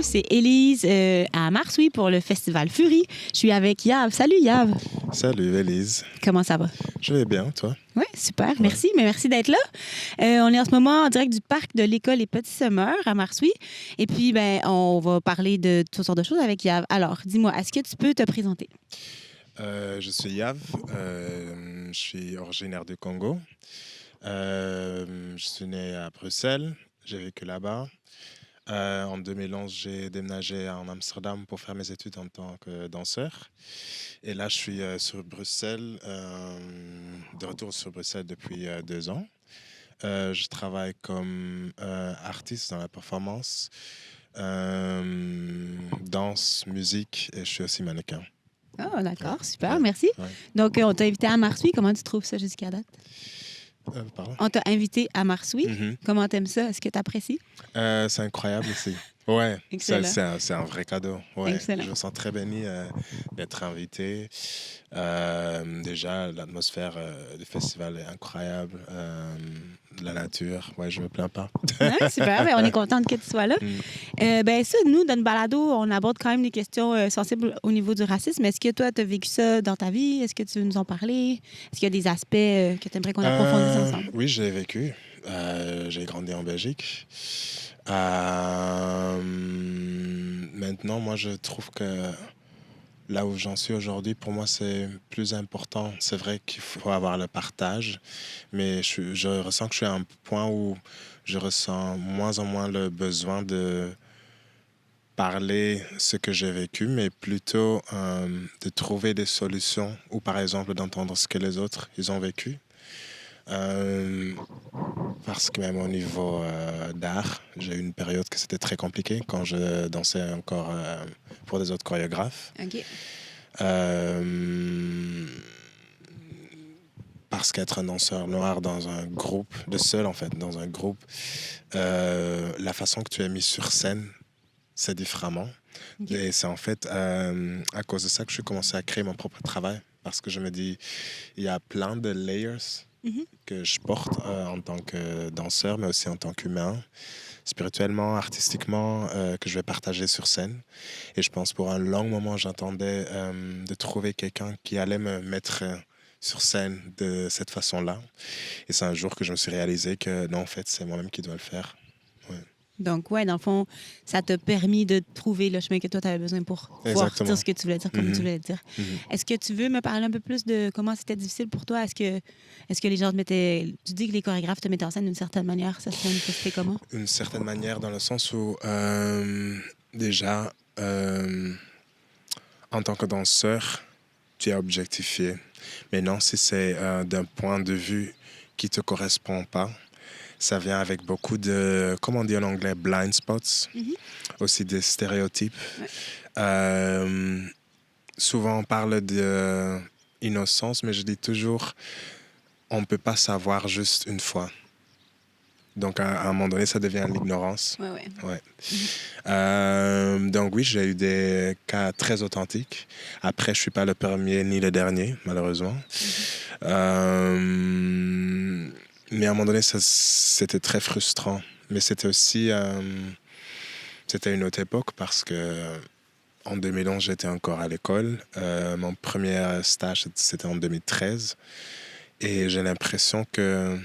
c'est Élise à Marsouis pour le festival Fury. Je suis avec Yav. Salut Yav. Salut Élise. Comment ça va? Je vais bien, toi? Oui, super. Merci. Mais merci d'être là. On est en ce moment en direct du parc de l'école Les Petits Semeurs à Marsouis. Et puis, on va parler de toutes sortes de choses avec Yav. Alors, dis-moi, est-ce que tu peux te présenter? Je suis Yav. Je suis originaire du Congo. Je suis né à Bruxelles. J'ai vécu là-bas. En 2011, j'ai déménagé en Amsterdam pour faire mes études en tant que danseur. Et là, je suis sur Bruxelles, de retour sur Bruxelles depuis 2 ans. Je travaille comme artiste dans la performance, danse, musique et je suis aussi mannequin. Ah, d'accord, super, merci. Ouais. Donc, on t'a invité à Marsouis. Comment tu trouves ça jusqu'à date? Pardon? On t'a invité à Marsouis. Mm-hmm. Comment t'aimes ça? Est-ce que tu apprécies? C'est incroyable ici. Ouais, Excellent. c'est un vrai cadeau. Ouais. Excellent. Je me sens très béni d'être invité. Déjà, l'atmosphère du festival est incroyable. La nature, ouais, je me plains pas. Ouais, super, on est contente que tu sois là. Ça, nous, dans le balado, on aborde quand même des questions sensibles au niveau du racisme. Est-ce que toi, tu as vécu ça dans ta vie? Est-ce que tu veux nous en parler? Est-ce qu'il y a des aspects que tu aimerais qu'on approfondisse ensemble? Oui, j'ai vécu. J'ai grandi en Belgique. Maintenant, moi, je trouve que là où j'en suis aujourd'hui, pour moi, c'est plus important. C'est vrai qu'il faut avoir le partage, mais je ressens que je suis à un point où je ressens moins en moins le besoin de parler ce que j'ai vécu, mais plutôt de trouver des solutions ou, par exemple, d'entendre ce que les autres ils ont vécu. Parce que même au niveau d'art, j'ai eu une période que c'était très compliqué quand je dansais encore pour des autres chorégraphes. OK. Parce qu'être un danseur noir dans un groupe, de seul en fait, dans un groupe, la façon que tu es mis sur scène, c'est différemment. Okay. Et c'est en fait à cause de ça que je suis commencé à créer mon propre travail. Parce que je me dis, il y a plein de layers que je porte en tant que danseur, mais aussi en tant qu'humain, spirituellement, artistiquement, que je vais partager sur scène. Et je pense pour un long moment, j'attendais de trouver quelqu'un qui allait me mettre sur scène de cette façon-là. Et c'est un jour que je me suis réalisé que non, en fait, c'est moi-même qui dois le faire. Ouais. Donc, ouais, dans le fond, ça t'a permis de trouver le chemin que toi, tu avais besoin pour pouvoir dire ce que tu voulais dire, comme tu voulais le dire. Est-ce que tu veux me parler un peu plus de comment c'était difficile pour toi? Est-ce que les gens te mettaient... Tu dis que les chorégraphes te mettaient en scène d'une certaine manière. Ça se manifestait comment? Une certaine manière, dans le sens où, déjà, en tant que danseur, tu es objectifié. Maintenant, si c'est d'un point de vue qui ne te correspond pas, ça vient avec beaucoup de, comment on dit en anglais, blind spots, aussi des stéréotypes. Ouais. Souvent, on parle d'innocence, mais je dis toujours, on ne peut pas savoir juste une fois. Donc, à un moment donné, ça devient l'ignorance. Ouais. Donc, oui, j'ai eu des cas très authentiques. Après, je ne suis pas le premier ni le dernier, malheureusement. Mais à un moment donné, c'était très frustrant. Mais c'était aussi... c'était une autre époque parce que en 2011, j'étais encore à l'école. Mon premier stage, c'était en 2013. Et j'ai l'impression que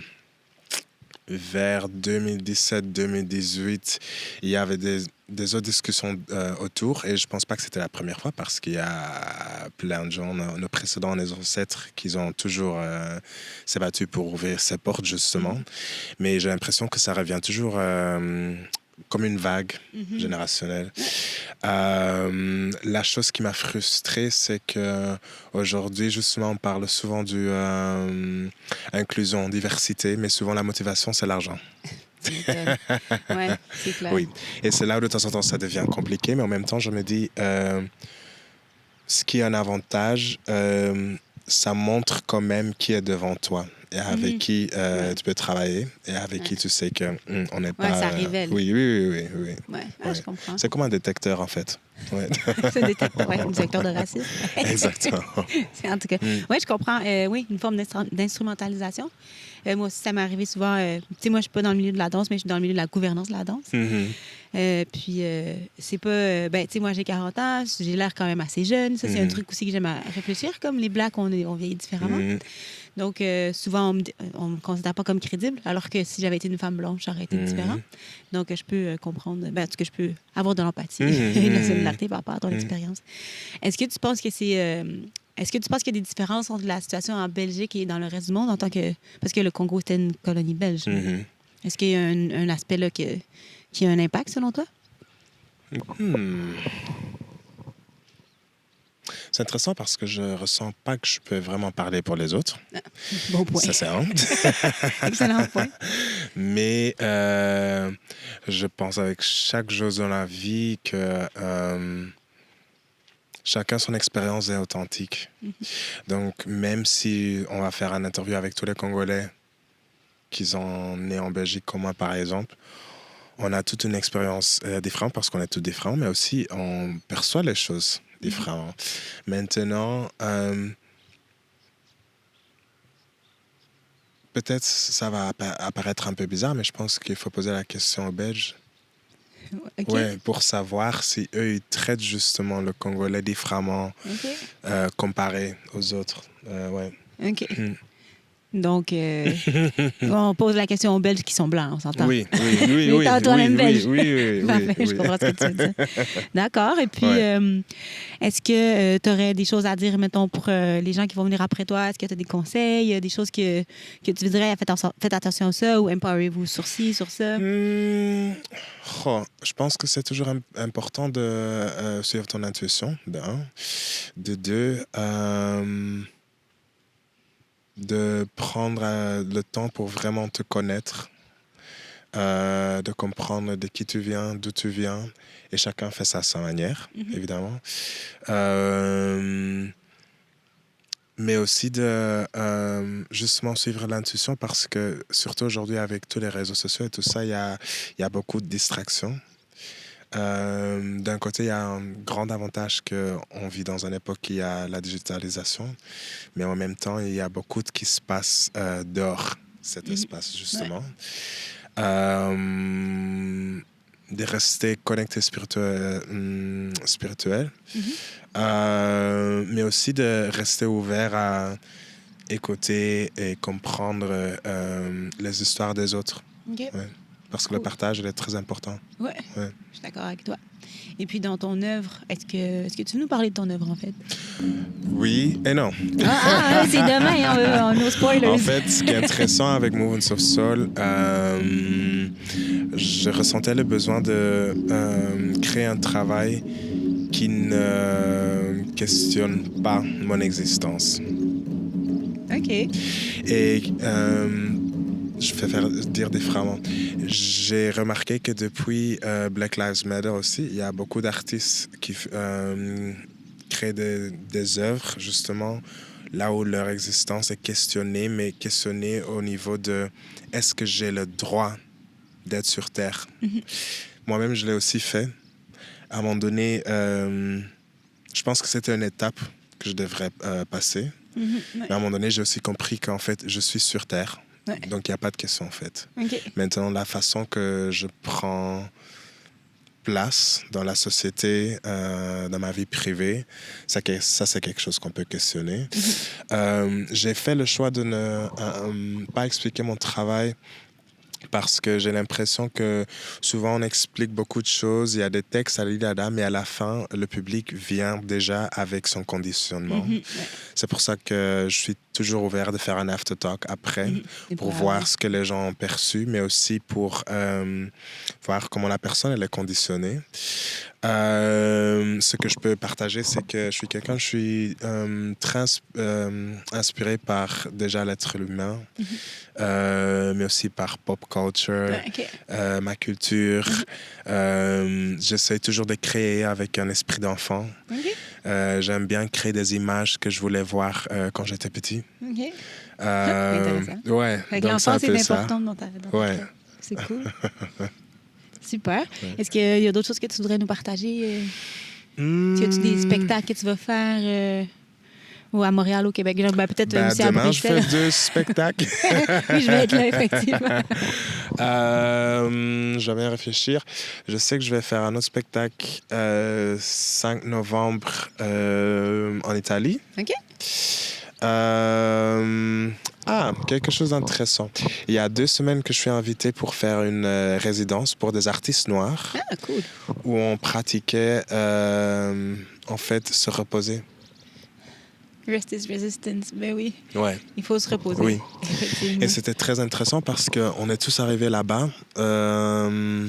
vers 2017-2018, il y avait des autres discussions autour. Et je ne pense pas que c'était la première fois parce qu'il y a plein de gens, nos précédents, nos ancêtres, qui ont toujours s'est battus pour ouvrir ces portes, justement. Mais j'ai l'impression que ça revient toujours comme une vague générationnelle. La chose qui m'a frustré, c'est qu'aujourd'hui, justement, on parle souvent d'inclusion, diversité, mais souvent la motivation, c'est l'argent. Ouais, c'est clair. Oui, et c'est là où de temps en temps ça devient compliqué, mais en même temps, je me dis, ce qui est un avantage, ça montre quand même qui est devant toi. et avec qui tu peux travailler et avec qui tu sais qu'on n'est pas... ça révèle. Oui. Je comprends. C'est comme un détecteur, en fait. Ouais. C'est un détecteur de racisme. Exactement. En tout cas, oui, je comprends. Oui, une forme d'instrumentalisation. Moi aussi, ça m'est arrivé souvent. Tu sais, moi, je suis pas dans le milieu de la danse, mais je suis dans le milieu de la gouvernance de la danse. Puis, c'est pas... tu sais, moi, j'ai 40 ans, j'ai l'air quand même assez jeune. Ça, c'est un truc aussi que j'aime à réfléchir. Comme les Blacks, on vieillit différemment. Donc, souvent, on me considère pas comme crédible, alors que si j'avais été une femme blanche, ça aurait été différent. Donc, je peux comprendre... en tout cas, je peux avoir de l'empathie et de la solidarité par rapport à ton expérience. Est-ce que tu penses que c'est... Est-ce que tu penses qu'il y a des différences entre la situation en Belgique et dans le reste du monde en tant que... Parce que le Congo, c'était une colonie belge. Est-ce qu'il y a un aspect là qui a un impact, selon toi? C'est intéressant parce que je ressens pas que je peux vraiment parler pour les autres. Bon point. Ça, c'est honte. Excellent point. Mais je pense avec chaque chose dans la vie que chacun son expérience est authentique. Donc, même si on va faire une interview avec tous les Congolais qui sont nés en Belgique comme moi, par exemple, on a toute une expérience différente parce qu'on est tous différents, mais aussi on perçoit les choses différemment. Maintenant, peut-être ça va apparaître un peu bizarre, mais je pense qu'il faut poser la question aux Belges. Ouais, pour savoir si eux, ils traitent justement le Congolais différemment comparé aux autres. OK. Donc, on pose la question aux Belges qui sont blancs, on s'entend? Oui. Toi-même belge. Oui. Parfait, je comprends ce que tu veux dire. D'accord. Et puis, est-ce que tu aurais des choses à dire, mettons, pour les gens qui vont venir après toi? Est-ce que tu as des conseils, des choses que tu voudrais, faites attention à ça ou empowerez-vous sur ci, sur ça? Je pense que c'est toujours important de suivre ton intuition, de un. De deux, de prendre le temps pour vraiment te connaître, de comprendre de qui tu viens, d'où tu viens, et chacun fait ça à sa manière, évidemment. Mais aussi de justement suivre l'intuition parce que, surtout aujourd'hui avec tous les réseaux sociaux et tout ça, il y a beaucoup de distractions. D'un côté, il y a un grand avantage qu'on vit dans une époque où il y a la digitalisation, mais en même temps, il y a beaucoup qui se passe dehors cet espace, justement. De rester connecté spirituel, mais aussi de rester ouvert à écouter et comprendre les histoires des autres. Okay. Ouais. Parce que le partage il est très important. Ouais. Je suis d'accord avec toi. Et puis, dans ton œuvre, est-ce que tu veux nous parler de ton œuvre, en fait? Oui et non. C'est demain, on nos spoilers. En fait, ce qui est intéressant avec Movements of Soul, je ressentais le besoin de créer un travail qui ne questionne pas mon existence. OK. Et je vais dire différemment. J'ai remarqué que depuis Black Lives Matter aussi, il y a beaucoup d'artistes qui créent des œuvres, justement, là où leur existence est questionnée, mais questionnée au niveau de est-ce que j'ai le droit d'être sur Terre? Moi-même, je l'ai aussi fait. À un moment donné, je pense que c'était une étape que je devrais passer. Mais à un moment donné, j'ai aussi compris qu'en fait, je suis sur Terre. Ouais. Donc, il n'y a pas de question, en fait. Okay. Maintenant, la façon que je prends place dans la société, dans ma vie privée, ça c'est quelque chose qu'on peut questionner. J'ai fait le choix de ne pas expliquer mon travail parce que j'ai l'impression que souvent on explique beaucoup de choses, il y a des textes à lire, mais à la fin, le public vient déjà avec son conditionnement. C'est pour ça que je suis toujours ouvert de faire un after talk après pour voir ce que les gens ont perçu, mais aussi pour voir comment la personne elle est conditionnée. Ce que je peux partager, c'est que je suis très inspiré par déjà l'être humain, mais aussi par pop culture, ma culture. J'essaie toujours de créer avec un esprit d'enfant. J'aime bien créer des images que je voulais voir quand j'étais petit. Intéressant. Ouais. Fait que l'enfance est importante dans ta ouais. vie. C'est cool. Super. Ouais. Est-ce qu'il y a d'autres choses que tu voudrais nous partager? As-tu des spectacles que tu vas faire ou à Montréal, au Québec? Ben, peut-être aussi demain, à Bruxelles. Je fais 2 spectacles. Oui, je vais être là, effectivement. Je vais réfléchir. Je sais que je vais faire un autre spectacle 5 novembre en Italie. OK. Quelque chose d'intéressant. Il y a 2 semaines que je suis invité pour faire une résidence pour des artistes noirs. Ah, cool. Où on pratiquait, en fait, se reposer. Rest is resistance, ben oui. Ouais. Il faut se reposer. Oui. Et c'était très intéressant parce qu'on est tous arrivés là-bas en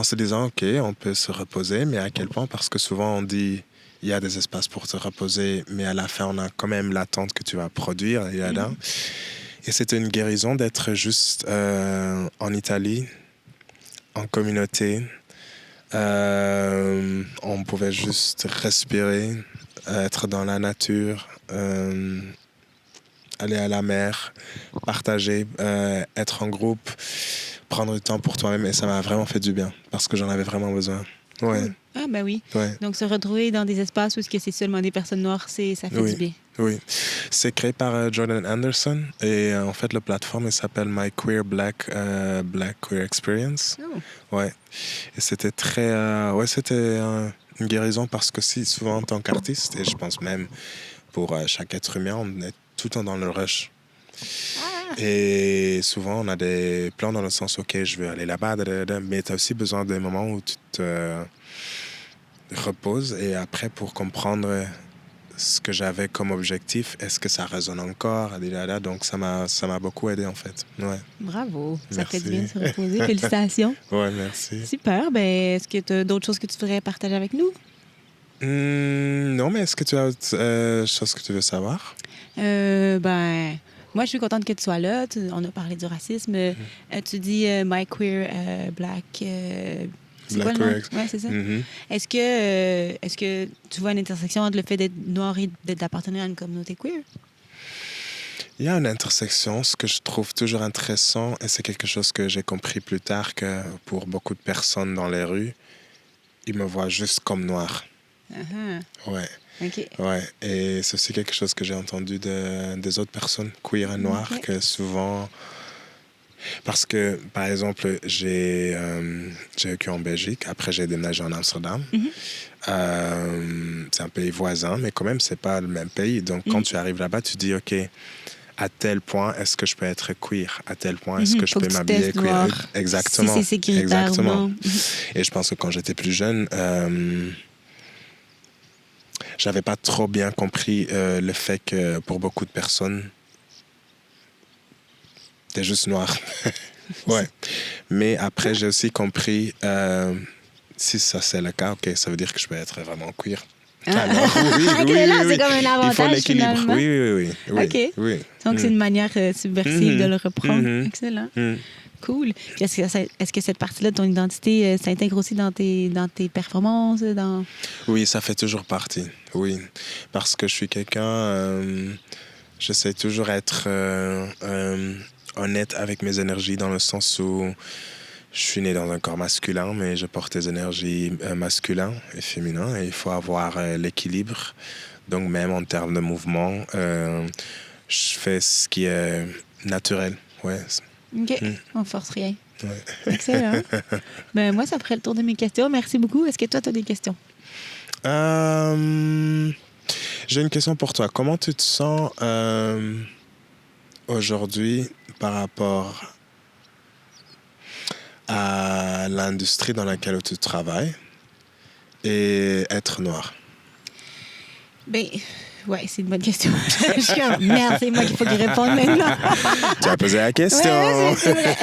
se disant, OK, on peut se reposer, mais à quel point? Parce que souvent on dit, il y a des espaces pour se reposer, mais à la fin, on a quand même l'attente que tu vas produire. Et c'était une guérison d'être juste en Italie, en communauté. On pouvait juste respirer, être dans la nature, aller à la mer, partager, être en groupe, prendre du temps pour toi-même. Et ça m'a vraiment fait du bien parce que j'en avais vraiment besoin. Ouais. Ah, ben oui. Ouais. Donc, se retrouver dans des espaces où c'est seulement des personnes noires, ça fait du bien. Oui. C'est créé par Jordan Anderson. Et en fait, la plateforme, elle s'appelle My Queer Black Queer Experience. Oh. Ouais. Et c'était très... c'était une guérison parce que souvent, en tant qu'artiste, et je pense même pour chaque être humain, on est tout le temps dans le rush. Et souvent, on a des plans dans le sens, OK, je veux aller là-bas, mais tu as aussi besoin des moments où tu te reposes et après, pour comprendre ce que j'avais comme objectif, est-ce que ça résonne encore? Donc, ça m'a beaucoup aidé, en fait. Ouais. Bravo. Merci. Ça fait du bien de se reposer. Félicitations. Ouais, merci. Super. Ben, est-ce que tu as d'autres choses que tu voudrais partager avec nous? Non, mais est-ce que tu as autre chose que tu veux savoir? Moi, je suis contente que tu sois là. On a parlé du racisme. Tu dis My Queer Black... c'est quoi le nom? Oui, c'est ça. Est-ce que tu vois une intersection entre le fait d'être noir et d'appartenir à une communauté queer? Il y a une intersection. Ce que je trouve toujours intéressant, et c'est quelque chose que j'ai compris plus tard, que pour beaucoup de personnes dans les rues, ils me voient juste comme noir. Ouais. OK. Ouais. Et c'est aussi quelque chose que j'ai entendu des autres personnes queer et noires, que souvent... Parce que, par exemple, j'ai vécu en Belgique. Après, j'ai déménagé en Amsterdam. C'est un pays voisin, mais quand même, c'est pas le même pays. Donc, quand tu arrives là-bas, tu dis, OK, à tel point, est-ce que je peux être queer? À tel point, est-ce que je peux m'habiller queer? Noir. Exactement. Si c'est sécuritaire. Exactement. Et je pense que quand j'étais plus jeune... j'avais pas trop bien compris le fait que pour beaucoup de personnes, t'es juste noir. Ouais. Mais après, j'ai aussi compris, si ça c'est le cas, OK, ça veut dire que je peux être vraiment queer. Alors, oui, c'est comme un avantage. Il faut l'équilibre. Finalement. Oui. OK. Oui. Donc, c'est une manière subversive de le reprendre. Excellent. Cool. Puis est-ce que cette partie-là de ton identité s'intègre aussi dans tes performances? Oui, ça fait toujours partie. Oui. Parce que je suis quelqu'un... j'essaie toujours d'être honnête avec mes énergies dans le sens où je suis né dans un corps masculin, mais je porte des énergies masculines et féminines. Et il faut avoir l'équilibre. Donc, même en termes de mouvement, je fais ce qui est naturel. Ouais. OK. On force rien. Ouais. Excellent. Moi, ça ferait le tour de mes questions. Merci beaucoup. Est-ce que toi, tu as des questions? J'ai une question pour toi. Comment tu te sens aujourd'hui par rapport à l'industrie dans laquelle tu travailles et être noir? Ouais, c'est une bonne question. Je suis comme, merde, c'est moi qu'il faut qu'il réponde maintenant. Tu as posé la question. Ouais, c'est vrai.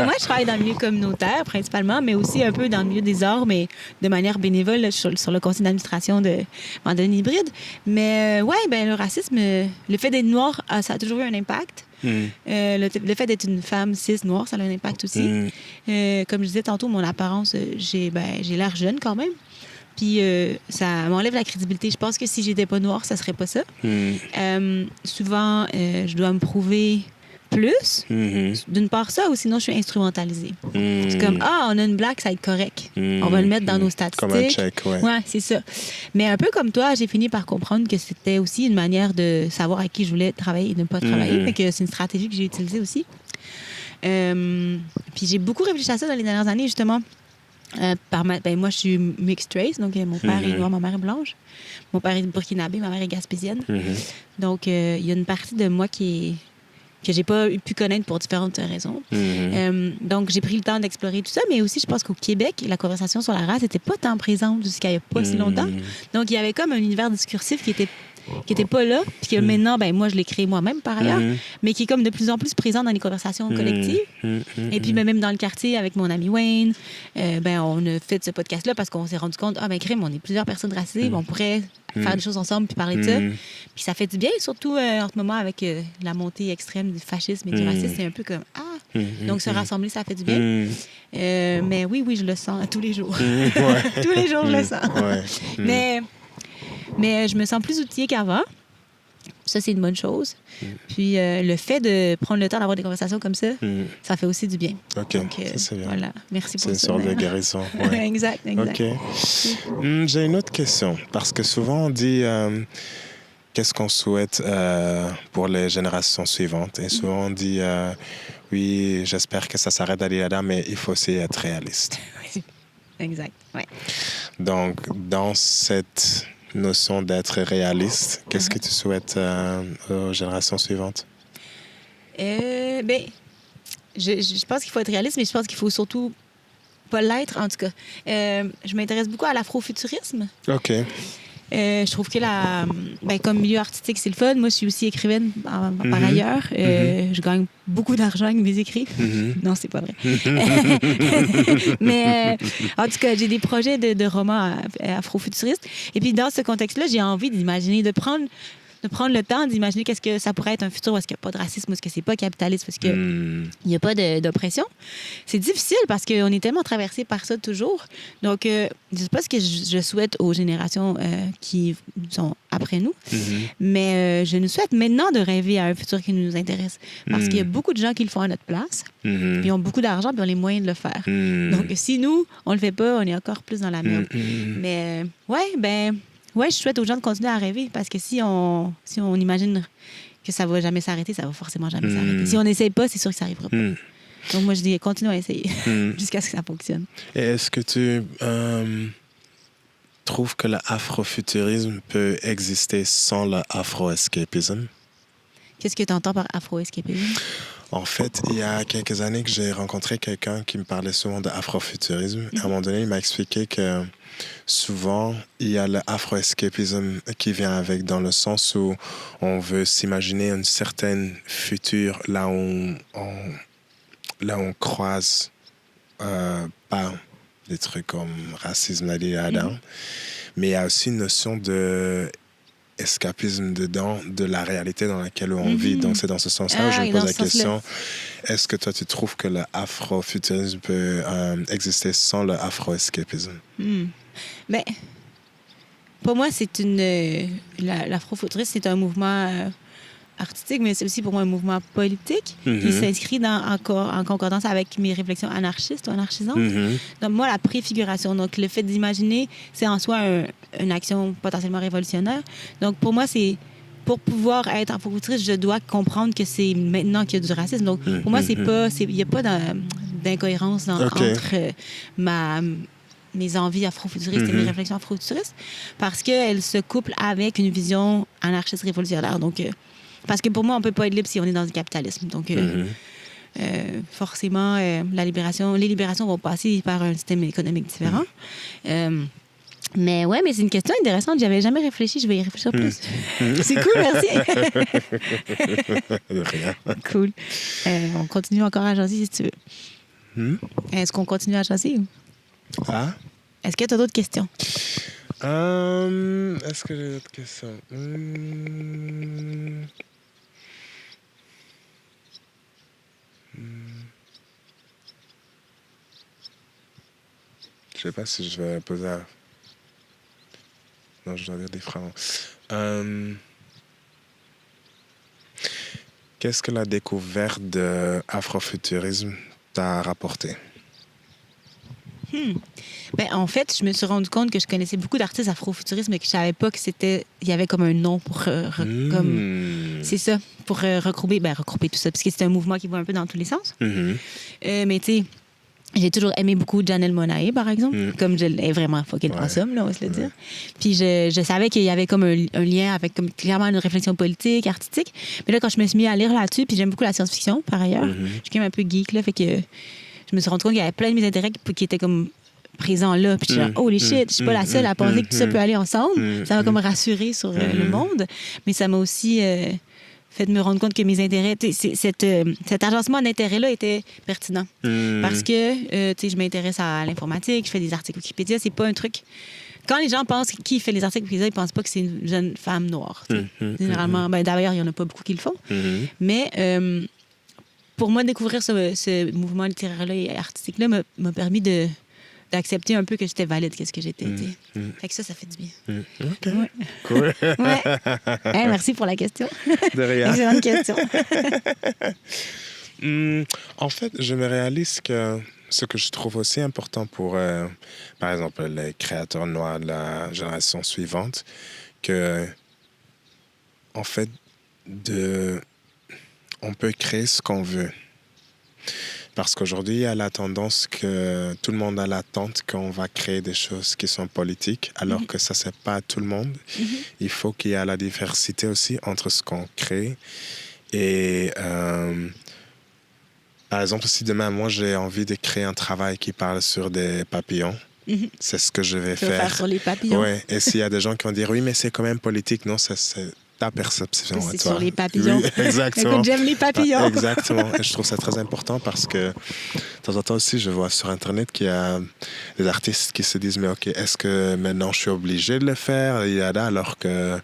Moi, je travaille dans le milieu communautaire, principalement, mais aussi un peu dans le milieu des arts, mais de manière bénévole, là, sur le conseil d'administration de Mandaline Hybride. Mais le racisme, le fait d'être noir, ça a toujours eu un impact. Le fait d'être une femme cis noire, ça a un impact aussi. Comme je disais tantôt, mon apparence, j'ai l'air jeune quand même. puis ça m'enlève la crédibilité. Je pense que si j'étais pas noire, ça serait pas ça. Souvent, je dois me prouver plus. D'une part ça, ou sinon je suis instrumentalisée. C'est comme, on a une blague, ça va être correct. On va le mettre dans nos statistiques. Comme un check, ouais. Ouais, c'est ça. Mais un peu comme toi, j'ai fini par comprendre que c'était aussi une manière de savoir à qui je voulais travailler et de ne pas travailler. Fait que c'est une stratégie que j'ai utilisée aussi. Puis j'ai beaucoup réfléchi à ça dans les dernières années, justement. Moi, je suis mixed race, donc mon père est noir, ma mère est blanche. Mon père est burkinabé, ma mère est gaspésienne. Donc, il y a une partie de moi que j'ai pas pu connaître pour différentes raisons. Donc, j'ai pris le temps d'explorer tout ça, mais aussi, je pense qu'au Québec, la conversation sur la race n'était pas tant présente jusqu'à il n'y a pas si longtemps. Donc, il y avait comme un univers discursif qui était pas là, puis que maintenant, moi, je l'ai créé moi-même par ailleurs, mais qui est comme de plus en plus présent dans les conversations collectives. Et puis, même dans le quartier, avec mon ami Wayne, on a fait ce podcast-là parce qu'on s'est rendu compte, crime, on est plusieurs personnes racisées, on pourrait faire des choses ensemble puis parler de ça. Puis ça fait du bien, surtout en ce moment avec la montée extrême du fascisme et du racisme. C'est un peu comme, donc se rassembler, ça fait du bien. Mais oui, je le sens tous les jours. Tous les jours, je le sens. Mais je me sens plus outillée qu'avant. Ça, c'est une bonne chose. Puis le fait de prendre le temps d'avoir des conversations comme ça, ça fait aussi du bien. OK, ça, c'est bien. Voilà, merci pour ça. C'est une sorte de guérison. Ouais. Exact. OK. J'ai une autre question. Parce que souvent, on dit qu'est-ce qu'on souhaite pour les générations suivantes. Et souvent, on dit oui, j'espère que ça s'arrête d'aller là-dedans, mais il faut aussi être réaliste. Exact, ouais. Donc, dans cette notion d'être réaliste, qu'est-ce que tu souhaites aux générations suivantes? Je pense qu'il faut être réaliste, mais je pense qu'il faut surtout pas l'être, en tout cas. Je m'intéresse beaucoup à l'afrofuturisme. OK. Je trouve que comme milieu artistique, c'est le fun. Moi, je suis aussi écrivaine par ailleurs. Je gagne beaucoup d'argent avec mes écrits. Non, c'est pas vrai. Mais en tout cas, j'ai des projets de romans afrofuturistes. Et puis, dans ce contexte-là, j'ai envie d'imaginer, de prendre le temps d'imaginer qu'est-ce que ça pourrait être un futur où est-ce qu'il n'y a pas de racisme, où est-ce que c'est pas capitaliste, parce qu'il n'y a pas d'oppression. C'est difficile parce qu'on est tellement traversé par ça toujours. Donc, je ne sais pas ce que je souhaite aux générations qui sont après nous, mais je nous souhaite maintenant de rêver à un futur qui nous intéresse. Parce qu'il y a beaucoup de gens qui le font à notre place, puis ils ont beaucoup d'argent, puis ils ont les moyens de le faire. Donc, si nous, on le fait pas, on est encore plus dans la merde. Mais, je souhaite aux gens de continuer à rêver parce que si on imagine que ça va jamais s'arrêter, ça va forcément jamais s'arrêter. Si on n'essaye pas, c'est sûr que ça n'arrivera pas. Donc, moi, je dis, continue à essayer jusqu'à ce que ça fonctionne. Et est-ce que tu trouves que l'afrofuturisme peut exister sans l'afro-escapisme? Qu'est-ce que tu entends par afro-escapisme? En fait, il y a quelques années que j'ai rencontré quelqu'un qui me parlait souvent d'afrofuturisme. À un moment donné, il m'a expliqué que souvent, il y a l'afro-escapisme qui vient avec, dans le sens où on veut s'imaginer une certaine future là où on croise pas des trucs comme racisme, mais il y a aussi une notion de escapisme dedans, de la réalité dans laquelle on vit. Donc, c'est dans ce sens-là que je me pose la question. Est-ce que toi, tu trouves que l'afrofuturisme peut exister sans l'afro-escapisme? Mais pour moi, l'afrofuturisme, c'est un mouvement artistique, mais c'est aussi pour moi un mouvement politique qui s'inscrit en concordance avec mes réflexions anarchistes ou anarchisantes. Donc, moi, la préfiguration, donc le fait d'imaginer, c'est en soi une action potentiellement révolutionnaire. Donc, pour moi, pour pouvoir être afrofuturiste, je dois comprendre que c'est maintenant qu'il y a du racisme. Donc, pour moi, il n'y a pas d'incohérence entre mes envies afrofuturistes et mes réflexions afrofuturistes parce qu'elles se couplent avec une vision anarchiste révolutionnaire. Donc, parce que pour moi, on ne peut pas être libre si on est dans le capitalisme. Donc, forcément, les libérations vont passer par un système économique différent. Mais c'est une question intéressante. J'avais jamais réfléchi. Je vais y réfléchir plus. C'est cool, merci. Rien. Cool. On continue encore à jaser si tu veux. Est-ce qu'on continue à jaser? Est-ce que tu as d'autres questions? Est-ce que j'ai d'autres questions? Je sais pas si je vais poser je dois dire différemment. Qu'est-ce que la découverte de l'afrofuturisme t'a rapporté? Ben, en fait, je me suis rendu compte que je connaissais beaucoup d'artistes afrofuturistes, mais que je savais pas que c'était... Il y avait comme un nom pour... comme... C'est ça, pour regrouper tout ça, parce que c'est un mouvement qui va un peu dans tous les sens. Mais tu sais, j'ai toujours aimé beaucoup Janelle Monáe, par exemple, comme je l'ai vraiment fucking awesome, là, on va se le dire. Puis je savais qu'il y avait comme un lien avec comme, clairement une réflexion politique, artistique. Mais là, quand je me suis mis à lire là-dessus, puis j'aime beaucoup la science-fiction, par ailleurs, je suis quand même un peu geek, là, fait que je me suis rendu compte qu'il y avait plein de mes intérêts qui étaient comme présents là. Puis je suis là, holy shit, je suis pas la seule à penser que tout ça peut aller ensemble. Ça m'a comme rassuré sur le monde. Mais ça m'a aussi... fait de me rendre compte que mes intérêts, cet agencement d'intérêts-là était pertinent. Parce que je m'intéresse à l'informatique, je fais des articles Wikipédia, c'est pas un truc... Quand les gens pensent qui fait les articles Wikipédia, ils pensent pas que c'est une jeune femme noire. Généralement, ben, d'ailleurs, il y en a pas beaucoup qui le font. Mais pour moi, découvrir ce mouvement littéraire-là et artistique-là m'a permis d'accepter un peu que j'étais valide, qu'est-ce que j'étais. Fait que ça fait du bien. OK. Ouais. Cool. Hey, merci pour la question. De rien. Excellente question. En fait, je me réalise que ce que je trouve aussi important pour, par exemple, les créateurs noirs de la génération suivante, que, en fait, on peut créer ce qu'on veut. Parce qu'aujourd'hui, il y a la tendance que tout le monde a l'attente qu'on va créer des choses qui sont politiques, alors que ça, c'est pas tout le monde. Il faut qu'il y ait la diversité aussi entre ce qu'on crée. Et par exemple, si demain, moi, j'ai envie de créer un travail qui parle sur des papillons, c'est ce que je vais faire. Sur les papillons. Ouais. Et s'il y a des gens qui vont dire, oui, mais c'est quand même politique, non, c'est ta perception. C'est sur les papillons. Oui, exactement. Écoute, j'aime les papillons. Exactement. Et je trouve ça très important parce que de temps en temps aussi, je vois sur Internet qu'il y a des artistes qui se disent, mais OK, est-ce que maintenant je suis obligé de le faire? Alors que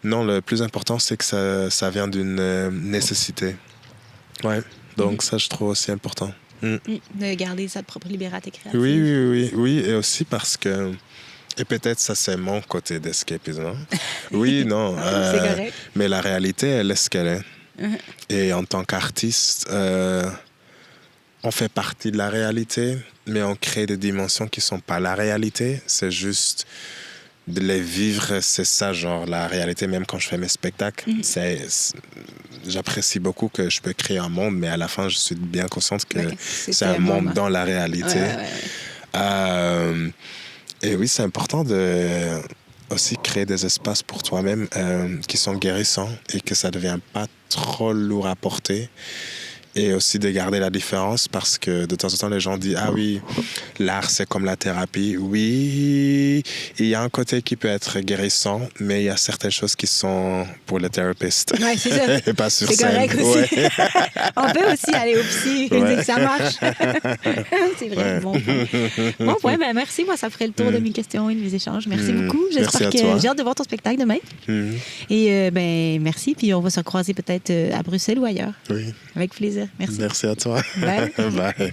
non, le plus important, c'est que ça vient d'une nécessité. Ouais. Donc ça, je trouve aussi important. De garder sa propre liberté créative. Oui. Et aussi parce que... Et peut-être ça, c'est mon côté d'escapisme. Oui, non. C'est correct. Mais la réalité, elle est ce qu'elle est. Et en tant qu'artiste, on fait partie de la réalité, mais on crée des dimensions qui ne sont pas la réalité. C'est juste de les vivre, c'est ça, genre la réalité. Même quand je fais mes spectacles, j'apprécie beaucoup que je peux créer un monde, mais à la fin, je suis bien consciente que c'est un monde dans la réalité. Et oui, c'est important de aussi créer des espaces pour toi-même qui sont guérissants et que ça ne devient pas trop lourd à porter. Et aussi de garder la différence parce que de temps en temps, les gens disent « Ah oui, l'art, c'est comme la thérapie. » Oui, il y a un côté qui peut être guérissant, mais il y a certaines choses qui sont pour le thérapeute. Oui, c'est ça. Et pas sur scène. C'est correct aussi. On peut aussi aller au psy, que ça marche. C'est vrai, bon point. Bon point, ben merci. Moi, ça ferait le tour de mes questions et de mes échanges. Merci beaucoup. J'espère que j'ai hâte de voir ton spectacle demain. Et ben merci. Puis on va se croiser peut-être à Bruxelles ou ailleurs. Oui. Avec plaisir. Merci. Merci à toi. Bye. Bye.